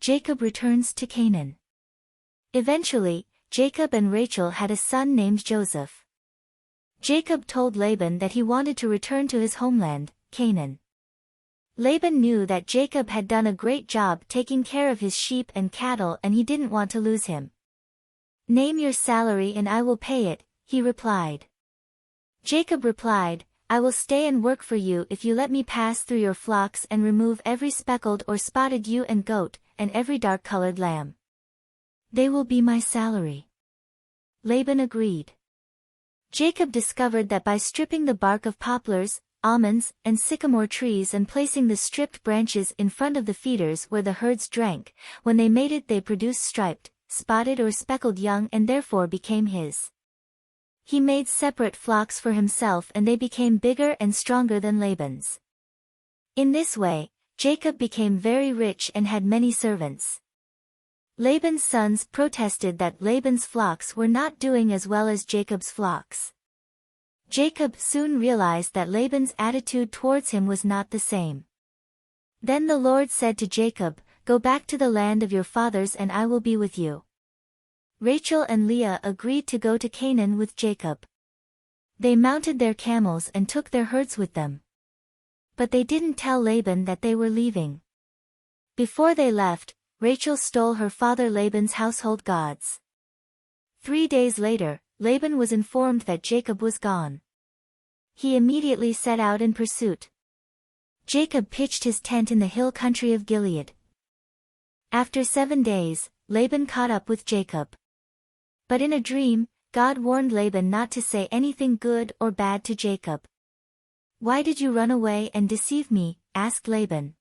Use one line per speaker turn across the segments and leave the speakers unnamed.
Jacob returns to Canaan. Eventually, Jacob and Rachel had a son named Joseph. Jacob told Laban that he wanted to return to his homeland, Canaan. Laban knew that Jacob had done a great job taking care of his sheep and cattle and he didn't want to lose him. "Name your salary and I will pay it," he replied. Jacob replied, "I will stay and work for you if you let me pass through your flocks and remove every speckled or spotted ewe and goat, and every dark-colored lamb. They will be my salary." Laban agreed. Jacob discovered that by stripping the bark of poplars, almonds, and sycamore trees and placing the stripped branches in front of the feeders where the herds drank, when they mated they produced striped, spotted or speckled young and therefore became his. He made separate flocks for himself and they became bigger and stronger than Laban's. In this way, Jacob became very rich and had many servants. Laban's sons protested that Laban's flocks were not doing as well as Jacob's flocks. Jacob soon realized that Laban's attitude towards him was not the same. Then the Lord said to Jacob, "Go back to the land of your fathers and I will be with you." Rachel and Leah agreed to go to Canaan with Jacob. They mounted their camels and took their herds with them. But they didn't tell Laban that they were leaving. Before they left, Rachel stole her father Laban's household gods. 3 days later, Laban was informed that Jacob was gone. He immediately set out in pursuit. Jacob pitched his tent in the hill country of Gilead. After 7 days, Laban caught up with Jacob. But in a dream, God warned Laban not to say anything good or bad to Jacob. "Why did you run away and deceive me?" asked Laban.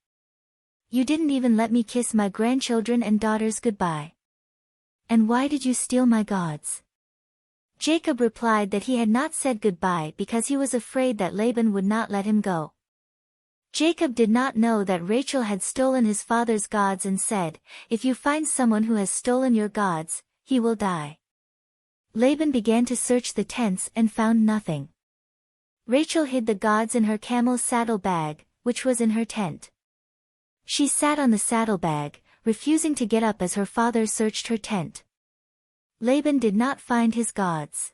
"You didn't even let me kiss my grandchildren and daughters goodbye. And why did you steal my gods?" Jacob replied that he had not said goodbye because he was afraid that Laban would not let him go. Jacob did not know that Rachel had stolen his father's gods and said, "If you find someone who has stolen your gods, he will die." Laban began to search the tents and found nothing. Rachel hid the gods in her camel's saddle bag, which was in her tent. She sat on the saddlebag, refusing to get up as her father searched her tent. Laban did not find his gods.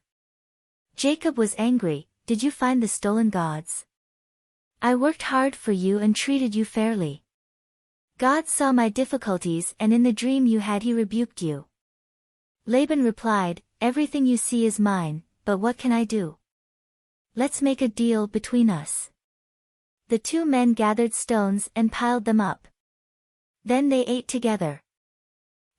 Jacob was angry. "Did you find the stolen gods? I worked hard for you and treated you fairly. God saw my difficulties and in the dream you had he rebuked you." Laban replied, "Everything you see is mine, but what can I do? Let's make a deal between us." The 2 men gathered stones and piled them up. Then they ate together.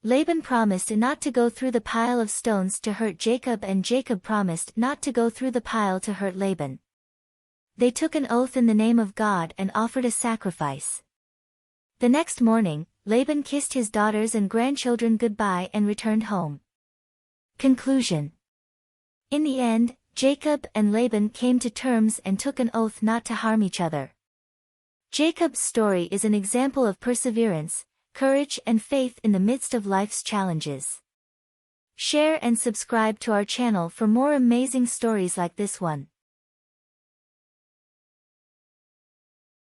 Laban promised not to go through the pile of stones to hurt Jacob and Jacob promised not to go through the pile to hurt Laban. They took an oath in the name of God and offered a sacrifice. The next morning, Laban kissed his daughters and grandchildren goodbye and returned home. Conclusion. In the end, Jacob and Laban came to terms and took an oath not to harm each other. Jacob's story is an example of perseverance, courage and faith in the midst of life's challenges. Share and subscribe to our channel for more amazing stories like this one.